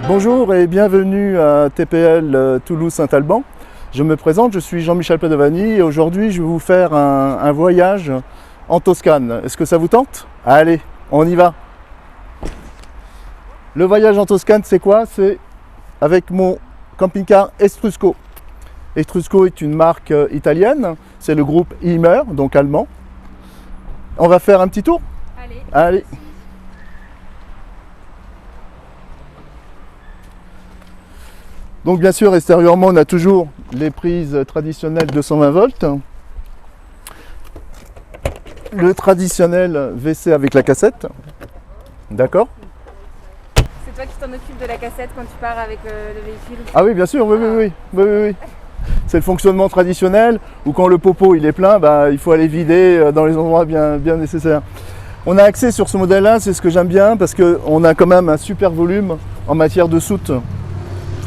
Bonjour et bienvenue à TPL Toulouse-Saint-Alban. Je me présente, je suis Jean-Michel Padovani et aujourd'hui je vais vous faire un voyage en Toscane. Est-ce que ça vous tente? Allez, on y va. Le voyage en Toscane, c'est quoi? C'est avec mon camping-car Etrusco. Etrusco est une marque italienne, c'est le groupe Hymer, donc allemand. On va faire un petit tour? Allez. Donc bien sûr, extérieurement, on a toujours les prises traditionnelles 220 volts. Le traditionnel WC avec la cassette. D'accord? C'est toi qui t'en occupes de la cassette quand tu pars avec le véhicule? Ah oui, bien sûr, oui. C'est le fonctionnement traditionnel où quand le popo il est plein, il faut aller vider dans les endroits bien nécessaires. On a accès sur ce modèle-là, c'est ce que j'aime bien parce qu'on a quand même un super volume en matière de soute.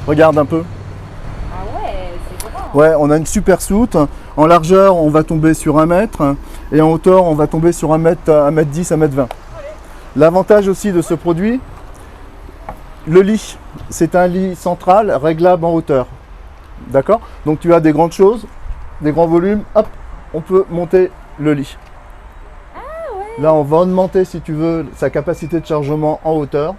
Regarde un peu. Ah ouais, c'est grand. Ouais, on a une super soute. En largeur, on va tomber sur 1 mètre. Et en hauteur, on va tomber sur 1 mètre, 1 mètre 10, 1 mètre 20. L'avantage aussi de ce produit, le lit. C'est un lit central réglable en hauteur. D'accord? Donc tu as des grandes choses, des grands volumes. Hop, on peut monter le lit. Ah ouais. Là, on va augmenter, si tu veux, sa capacité de chargement en hauteur.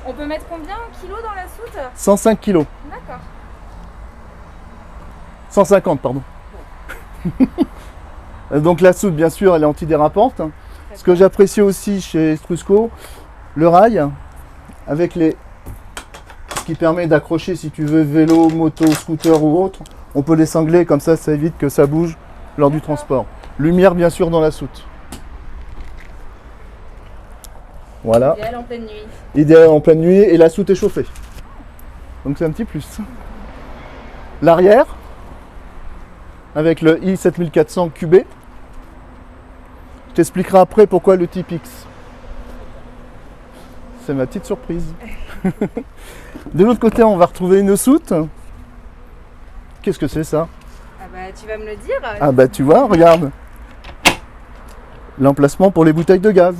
On peut mettre combien en kilos dans la soute? 105 kg. D'accord. 150, pardon. Donc la soute, bien sûr, elle est antidérapante. Ce que j'apprécie aussi chez Etrusco, le rail, avec ce qui permet d'accrocher, si tu veux, vélo, moto, scooter ou autre. On peut les cingler, comme ça évite que ça bouge lors du transport. Lumière, bien sûr, dans la soute. Voilà. Idéal en pleine nuit. Idéal en pleine nuit et la soute est chauffée. Donc c'est un petit plus. L'arrière, avec le i7400 QB. Je t'expliquerai après pourquoi le type X. C'est ma petite surprise. De l'autre côté, on va retrouver une soute. Qu'est-ce que c'est ça? Ah bah tu vas me le dire. Ah bah tu vois, regarde. L'emplacement pour les bouteilles de gaz.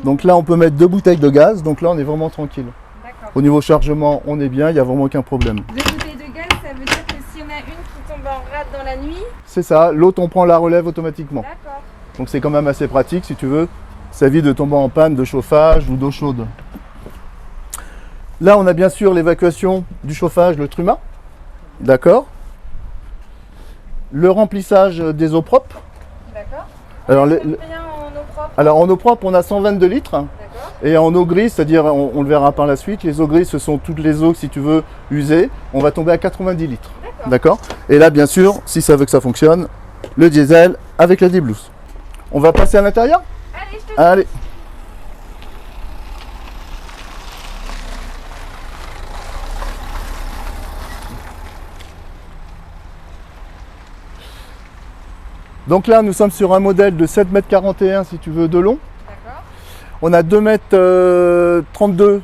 Donc là, on peut mettre 2 bouteilles de gaz. Donc là, on est vraiment tranquille. D'accord. Au niveau chargement, on est bien. Il n'y a vraiment aucun problème. 2 bouteilles de gaz, ça veut dire que s'il y en a une qui tombe en rade dans la nuit? C'est ça. L'autre, on prend la relève automatiquement. D'accord. Donc c'est quand même assez pratique si tu veux. Ça évite de tomber en panne de chauffage ou d'eau chaude. Là, on a bien sûr l'évacuation du chauffage, le truma. D'accord. Le remplissage des eaux propres. D'accord. Alors, Combien en eau propre? Alors en eau propre, on a 122 litres. D'accord. Et en eau grise, c'est-à-dire, on le verra par la suite, les eaux grises, ce sont toutes les eaux, si tu veux, usées. On va tomber à 90 litres. D'accord. Et là, bien sûr, si ça veut que ça fonctionne, le diesel avec la D-Blues. On va passer à l'intérieur? Allez, je te Allez. Donc là, nous sommes sur un modèle de 7,41 m si tu veux de long. D'accord. On a 2,32 m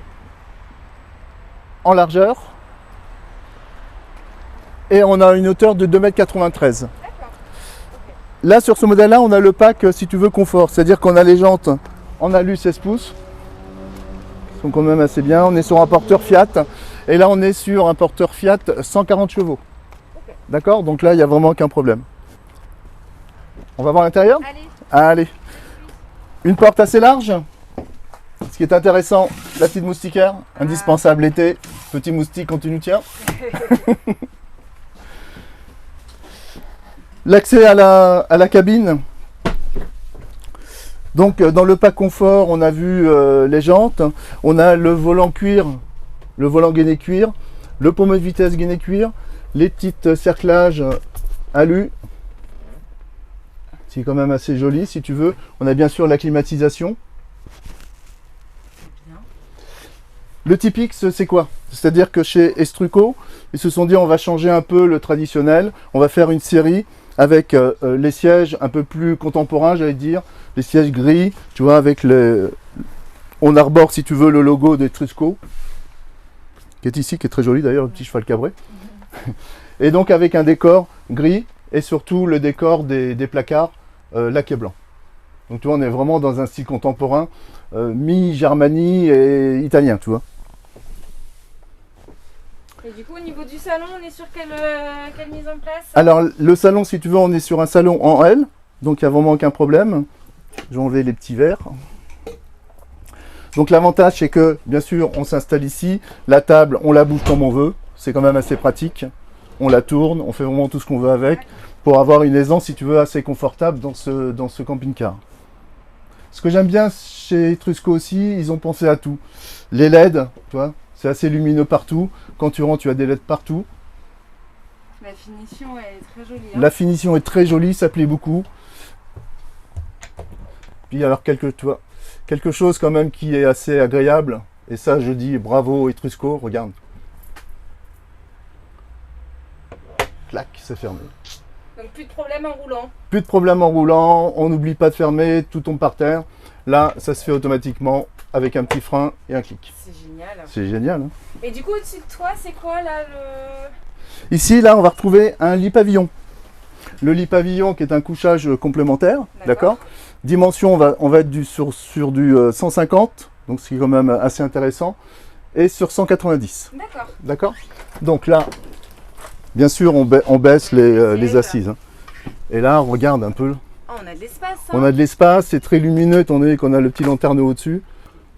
en largeur. Et on a une hauteur de 2,93 m. D'accord. Là, sur ce modèle-là, on a le pack, si tu veux, confort. C'est-à-dire qu'on a les jantes en alu 16 pouces. Qui sont quand même assez bien. On est sur un porteur Fiat. Et là, on est sur un porteur Fiat 140 chevaux. Ok. D'accord? Donc là, il n'y a vraiment aucun problème. On va voir l'intérieur? Allez. Allez. Une porte assez large. Ce qui est intéressant, la petite moustiquaire, indispensable l'été. Petit moustique quand tu nous tiens. L'accès à la cabine. Donc dans le pack confort, on a vu les jantes. On a le volant cuir, le volant gainé cuir, le pommeau de vitesse gainé cuir, les petites cerclages alu. C'est quand même assez joli si tu veux. On a bien sûr la climatisation. Le type X, c'est quoi? C'est-à-dire que chez Etrusco, ils se sont dit on va changer un peu le traditionnel. On va faire une série avec les sièges un peu plus contemporains, j'allais dire. Les sièges gris, tu vois, avec le... On arbore, si tu veux, le logo d'Etrusco, qui est ici, qui est très joli d'ailleurs, le petit cheval cabré. Et donc avec un décor gris et surtout le décor des placards laqué blanc. Donc tu vois, on est vraiment dans un style contemporain, mi-Germanie et italien, tu vois. Et du coup, au niveau du salon, on est sur quelle mise en place? Alors le salon, si tu veux, on est sur un salon en L, donc il n'y a vraiment aucun problème. Je vais enlever les petits verres. Donc l'avantage, c'est que, bien sûr, on s'installe ici. La table, on la bouge comme on veut. C'est quand même assez pratique. On la tourne, on fait vraiment tout ce qu'on veut avec pour avoir une aisance, si tu veux, assez confortable dans ce camping-car. Ce que j'aime bien chez Etrusco aussi, ils ont pensé à tout. Les LED, tu vois, c'est assez lumineux partout. Quand tu rentres, tu as des LED partout. La finition est très jolie. Hein. La finition est très jolie, ça plaît beaucoup. Puis alors quelque chose quand même qui est assez agréable. Et ça, je dis bravo Etrusco, regarde. Clac, c'est fermé. Donc plus de problème en roulant. Plus de problème en roulant, on n'oublie pas de fermer, tout tombe par terre. Là, ça se fait automatiquement avec un petit frein et un clic. C'est génial. C'est génial. Hein. Et du coup, au-dessus de toi, c'est quoi là Ici, là, on va retrouver un lit pavillon. Le lit pavillon qui est un couchage complémentaire, d'accord. Dimension, on va être sur du 150, donc ce qui est quand même assez intéressant, et sur 190. D'accord. D'accord. Donc là, bien sûr, on baisse les assises. Hein. Et là, on regarde un peu. Oh, on a de l'espace. Hein. On a de l'espace, c'est très lumineux étant donné qu'on a le petit lanterneau au-dessus.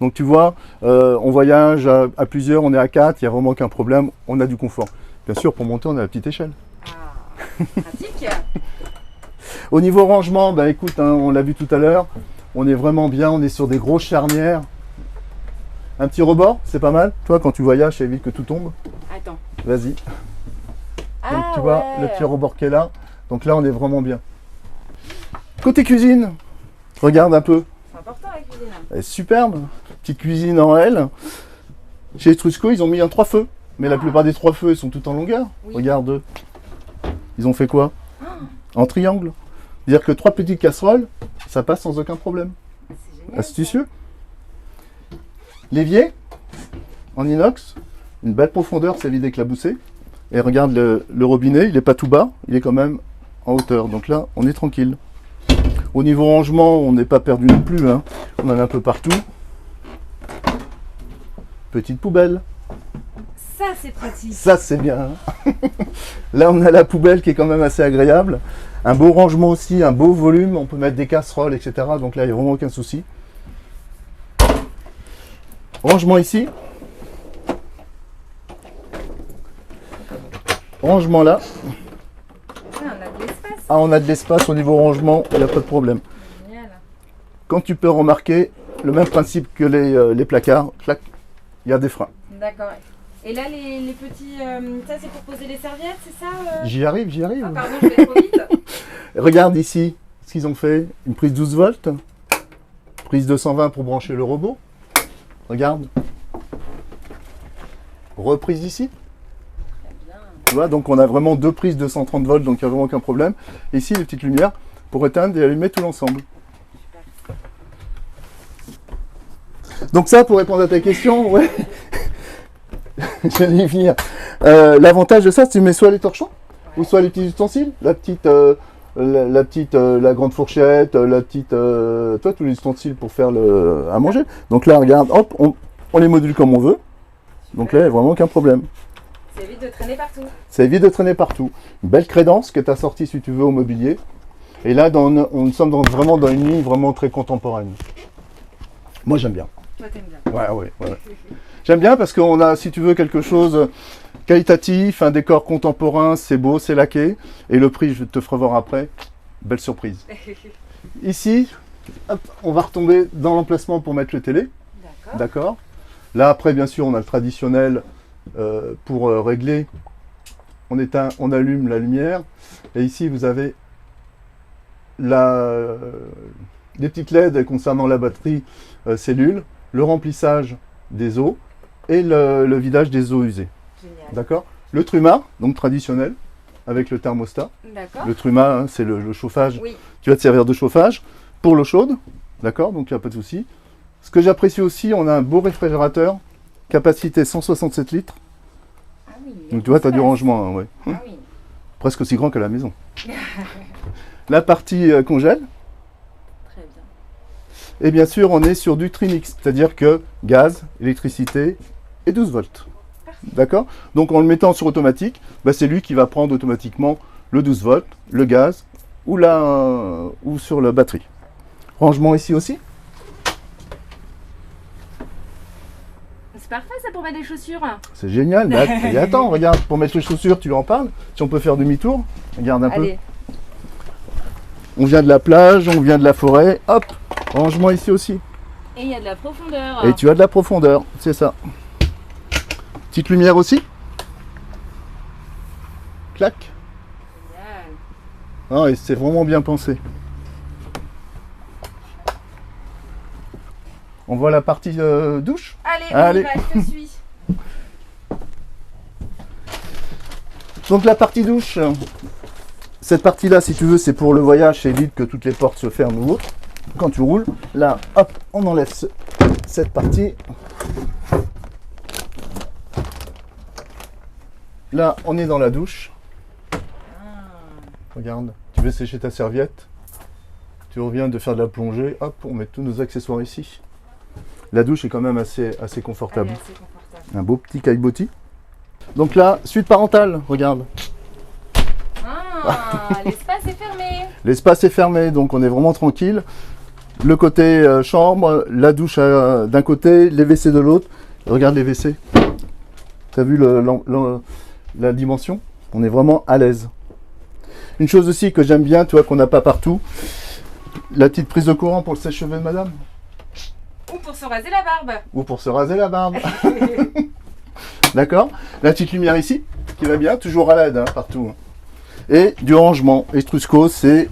Donc tu vois, on voyage à plusieurs, on est à 4, il n'y a vraiment aucun problème, on a du confort. Bien sûr, pour monter, on a la petite échelle. Ah, pratique. Au niveau rangement, bah écoute, hein, on l'a vu tout à l'heure, on est vraiment bien, on est sur des grosses charnières. Un petit rebord, c'est pas mal. Toi, quand tu voyages, ça évite que tout tombe. Attends. Vas-y. Ah, donc tu vois, le petit rebord qui est là. Donc là, on est vraiment bien. Côté cuisine, regarde un peu. C'est important la cuisine. Elle est superbe. Petite cuisine en L. Chez Etrusco, ils ont mis un 3 feux. Mais la plupart des 3 feux, ils sont tout en longueur. Oui. Regarde. Ils ont fait quoi? En triangle. C'est-à-dire que 3 petites casseroles, ça passe sans aucun problème. C'est génial. Astucieux. L'évier, en inox. Une belle profondeur, c'est vide éclaboussé. Et regarde le robinet, il n'est pas tout bas, il est quand même en hauteur. Donc là, on est tranquille. Au niveau rangement, on n'est pas perdu non plus. Hein. On en a un peu partout. Petite poubelle. Ça, c'est pratique. Ça, c'est bien. Hein. Là, on a la poubelle qui est quand même assez agréable. Un beau rangement aussi, un beau volume. On peut mettre des casseroles, etc. Donc là, il n'y a vraiment aucun souci. Rangement ici. Rangement là. Ah, on a de l'espace. Ah, on a de l'espace au niveau rangement, il n'y a pas de problème. Génial. Quand tu peux remarquer, le même principe que les placards, clac, il y a des freins. D'accord. Et là, les petits... ça, c'est pour poser les serviettes, c'est ça J'y arrive, j'y arrive. Ah, pardon, je vais trop vite. Regarde ici ce qu'ils ont fait. Une prise 12 volts. Prise 220 pour brancher le robot. Regarde. Reprise ici. Très bien. Tu vois, donc on a vraiment 2 prises de 130 volts, donc il n'y a vraiment aucun problème. Et ici, les petites lumières pour éteindre et allumer tout l'ensemble. Donc ça, pour répondre à ta question, ouais. J'allais y venir. L'avantage de ça, c'est que tu mets soit les torchons, ou soit les petits ustensiles. La grande fourchette, toi, tous les ustensiles pour faire à manger. Donc là, regarde, hop, on les module comme on veut. Donc là, il n'y a vraiment aucun problème. Ça évite de traîner partout. Ça évite de traîner partout. Une belle crédence que tu as sortie, si tu veux, au mobilier. Et là, on sommes vraiment dans une ligne vraiment très contemporaine. Moi, j'aime bien. Toi, t'aimes bien. Ouais. J'aime bien parce qu'on a, si tu veux, quelque chose qualitatif, un décor contemporain, c'est beau, c'est laqué. Et le prix, je te ferai voir après. Belle surprise. Ici, hop, on va retomber dans l'emplacement pour mettre le télé. D'accord. Là, après, bien sûr, on a le traditionnel pour régler. On éteint, on allume la lumière. Et ici, vous avez des petites LED concernant la batterie cellule, le remplissage des eaux et le vidage des eaux usées. D'accord. Le truma, donc traditionnel, avec le thermostat. Le truma, hein, c'est le chauffage. Oui. Tu vas te servir de chauffage pour l'eau chaude. D'accord, donc il n'y a pas de souci. Ce que j'apprécie aussi, on a un beau réfrigérateur, capacité 167 litres. Ah oui, donc tu vois, tu as du rangement. Hein, ouais. Ah oui. Presque aussi grand qu'à la maison. La partie congèle. Très bien. Et bien sûr, on est sur du trimix, c'est-à-dire que gaz, électricité et 12 volts. D'accord? Donc en le mettant sur automatique, bah, c'est lui qui va prendre automatiquement le 12 volts, le gaz ou sur la batterie. Rangement ici aussi. C'est parfait ça pour mettre des chaussures. C'est génial. Et attends, regarde, pour mettre les chaussures, tu en parles. Si on peut faire demi-tour, regarde un peu. Allez. On vient de la plage, on vient de la forêt, hop, rangement ici aussi. Et il y a de la profondeur. Et tu as de la profondeur, c'est ça. Petite lumière aussi. Clac. Génial. Ah, et c'est vraiment bien pensé. On voit la partie douche. Allez, Allez. on y va, je te suis. Donc la partie douche, cette partie-là, si tu veux, c'est pour le voyage, c'est évite que toutes les portes se ferment ou autre. Quand tu roules, là, hop, on enlève cette partie. Là, on est dans la douche. Regarde, tu veux sécher ta serviette. Tu reviens de faire de la plongée, hop, on met tous nos accessoires ici. La douche est quand même assez confortable. Allez, assez confortable. Un beau petit caillebotis. Donc là, suite parentale, regarde. Ah, l'espace est fermé. L'espace est fermé, donc on est vraiment tranquille. Le côté chambre, la douche d'un côté, les WC de l'autre. Regarde les WC. T'as vu la dimension? On est vraiment à l'aise. Une chose aussi que j'aime bien, tu vois, qu'on n'a pas partout, la petite prise de courant pour le sèche-cheveux de madame. Ou pour se raser la barbe. Ou pour se raser la barbe. D'accord? La petite lumière ici, qui va bien, toujours à l'aide, hein, partout. Et du rangement. Estrusco, c'est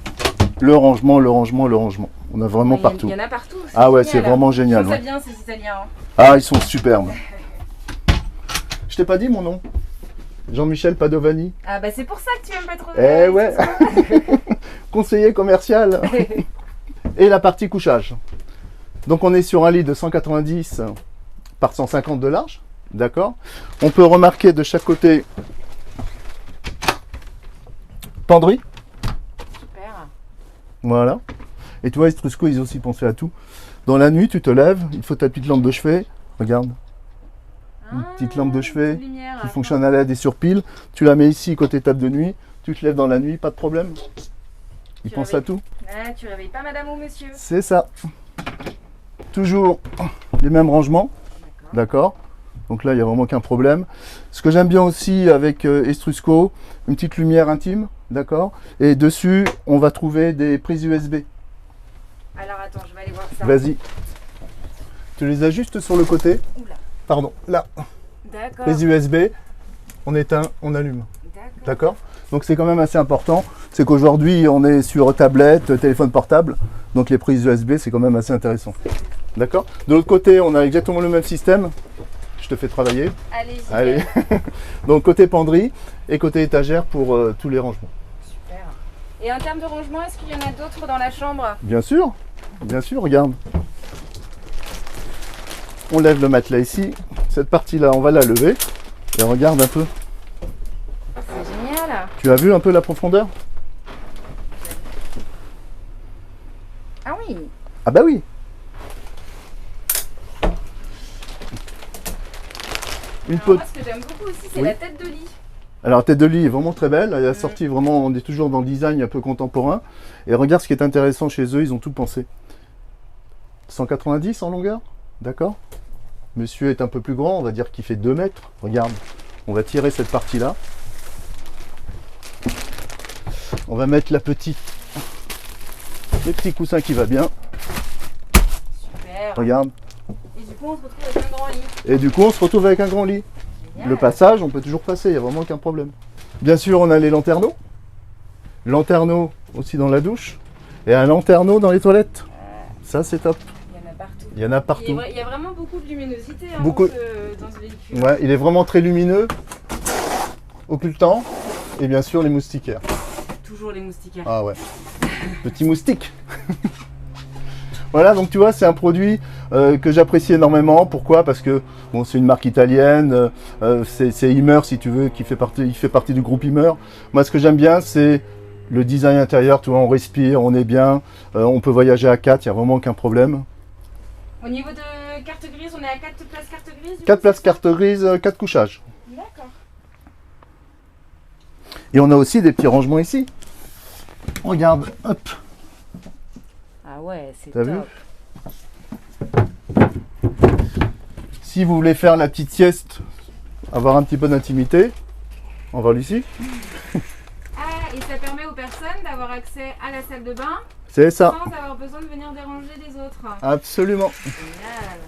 le rangement, le rangement, le rangement. On a vraiment partout. Il y en a partout. Ah ouais, génial. c'est vraiment génial. Je trouve Ouais. ça bien ces Italiens. Hein. Ah, ils sont superbes. Je t'ai pas dit mon nom? Jean-Michel Padovani. Ah bah c'est pour ça que tu aimes pas trop. Eh ouais. Conseiller commercial. Et la partie couchage. Donc on est sur un lit de 190 par 150 de large. D'accord? On peut remarquer de chaque côté penderie. Super. Voilà. Et tu vois, Estrusco, ils ont aussi pensé à tout. Dans la nuit, tu te lèves, il faut ta petite lampe de chevet. Regarde, une petite lampe de chevet lumière, qui fonctionne à l'aide et sur pile. Tu la mets ici côté table de nuit. Tu te lèves dans la nuit, pas de problème. Ils Tu pensent à tout. Ah, tu réveilles pas madame ou monsieur. C'est ça. Toujours les mêmes rangements. D'accord. Donc là, il n'y a vraiment qu'un problème. Ce que j'aime bien aussi avec Estrusco, une petite lumière intime. D'accord. Et dessus, on va trouver des prises USB. Alors attends, je vais aller voir ça. Vas-y. Tu les ajustes sur le côté. Oula. Pardon, là. D'accord. Les USB, on éteint, on allume. D'accord. D'accord? Donc c'est quand même assez important. C'est qu'aujourd'hui, on est sur tablette, téléphone portable. Donc les prises USB, c'est quand même assez intéressant. D'accord? De l'autre côté, on a exactement le même système. Je te fais travailler. Allez, Allez. Donc côté penderie et côté étagère pour tous les rangements. Super. Et en termes de rangement, est-ce qu'il y en a d'autres dans la chambre? Bien sûr, regarde. On lève le matelas ici. Cette partie-là, on va la lever. Et regarde un peu. C'est génial. Tu as vu un peu la profondeur? Ah oui. Ah bah oui. Une Alors pot- moi, ce que j'aime beaucoup aussi, c'est Oui. la tête de lit. Alors, la tête de lit est vraiment très belle. Elle a sorti vraiment, on est toujours dans le design un peu contemporain. Et regarde ce qui est intéressant chez eux, ils ont tout pensé. 190 en longueur, d'accord? Monsieur est un peu plus grand, on va dire qu'il fait 2 mètres. Regarde, on va tirer cette partie-là. On va mettre le petit coussin qui va bien. Super. Regarde. Et du coup, on se retrouve avec un grand lit. Et du coup, on se retrouve avec un grand lit. Génial. Le passage, on peut toujours passer, il n'y a vraiment aucun problème. Bien sûr, on a les lanterneaux. Lanterneaux aussi dans la douche. Et un lanterneau dans les toilettes. Ça, c'est top. Il y en a partout. Il y en a partout. Il y a vraiment beaucoup de luminosité hein, Beaucoup. dans ce véhicule. Ouais, il est vraiment très lumineux, occultant. Et bien sûr, les moustiquaires. Toujours les moustiquaires. Ah ouais. Petit moustique. Voilà, donc tu vois, c'est un produit que j'apprécie énormément. Pourquoi? Parce que bon, c'est une marque italienne, c'est Immer si tu veux, il fait partie du groupe Immer. Moi, ce que j'aime bien, c'est le design intérieur. Tu vois, on respire, on est bien, on peut voyager à 4, il n'y a vraiment aucun problème. Au niveau de carte grise, on est à 4 places carte grise 4 places carte grise, 4 couchages. D'accord. Et on a aussi des petits rangements ici. Regarde, hop, Ah ouais, c'est t'as top. vu? Si vous voulez faire la petite sieste, avoir un petit peu d'intimité, on va ici. Ah, et ça permet aux personnes d'avoir accès à la salle de bain C'est ça, sans avoir besoin de venir déranger les autres. absolument. Génial.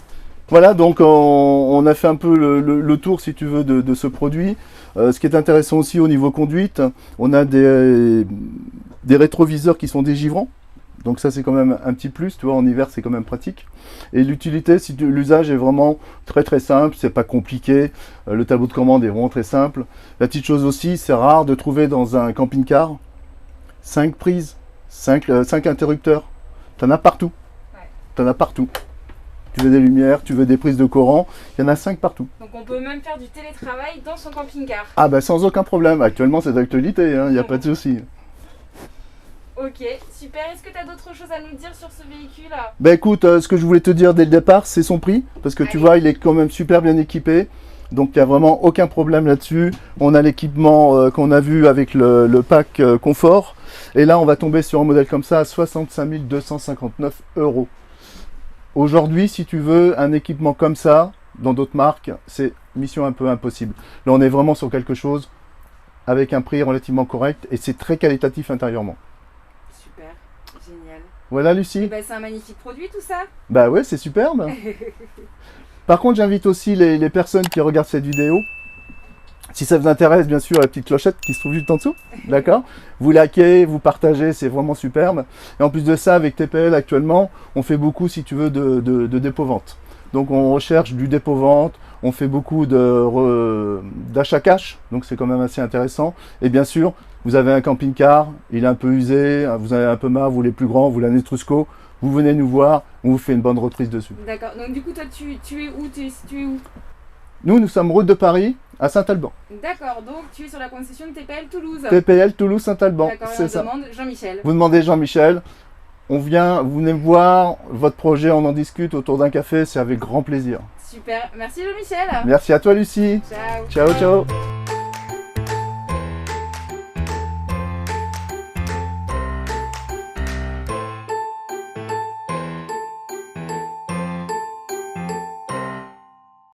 Voilà, donc on a fait un peu le tour, si tu veux, de ce produit. Ce qui est intéressant aussi au niveau conduite, on a des rétroviseurs qui sont dégivrants. Donc ça, c'est quand même un petit plus, tu vois, en hiver, c'est quand même pratique. Et l'utilité, l'usage est vraiment très très simple, c'est pas compliqué. Le tableau de commande est vraiment très simple. La petite chose aussi, c'est rare de trouver dans un camping-car 5 prises, 5 interrupteurs. T'en as partout. Ouais. T'en as partout. Tu veux des lumières, tu veux des prises de courant, il y en a 5 partout. Donc on peut même faire du télétravail dans son camping-car. Ah bah sans aucun problème, actuellement c'est d'actualité, il n'y a pas de souci. Ok, super. Est-ce que tu as d'autres choses à nous dire sur ce véhicule? Bah écoute, ce que je voulais te dire dès le départ, c'est son prix, parce que tu Allez. vois, il est quand même super bien équipé, donc il n'y a vraiment aucun problème là-dessus. On a l'équipement qu'on a vu avec le pack confort, et là on va tomber sur un modèle comme ça à 65 259 €. Aujourd'hui, si tu veux un équipement comme ça, dans d'autres marques, c'est mission un peu impossible. Là on est vraiment sur quelque chose avec un prix relativement correct, et c'est très qualitatif intérieurement. Super, génial. Voilà Et Lucie. ben, c'est un magnifique produit tout ça. Bah ouais, c'est superbe. Par contre, j'invite aussi les personnes qui regardent cette vidéo, si ça vous intéresse, bien sûr, la petite clochette qui se trouve juste en dessous, d'accord? Vous likez, vous partagez, c'est vraiment superbe. Et en plus de ça, avec TPL actuellement, on fait beaucoup, si tu veux, de dépôt-vente. Donc on recherche du dépôt-vente, on fait beaucoup d'achats cash, donc c'est quand même assez intéressant. Et bien sûr, vous avez un camping-car, il est un peu usé, vous avez un peu marre, vous voulez plus grand, vous voulez un Etrusco, vous venez nous voir, on vous fait une bonne reprise dessus. D'accord. Donc du coup, toi, tu es où? Tu es situé où? Nous sommes route de Paris, à Saint-Alban. D'accord. Donc tu es sur la concession de TPL Toulouse. TPL Toulouse-Saint-Alban, D'accord. Et c'est on ça. demande Jean-Michel. Vous demandez Jean-Michel, vous venez me voir, votre projet, on en discute autour d'un café, c'est avec grand plaisir. Super. Merci Jean-Michel. Merci à toi Lucie. Ciao. Ciao, ciao.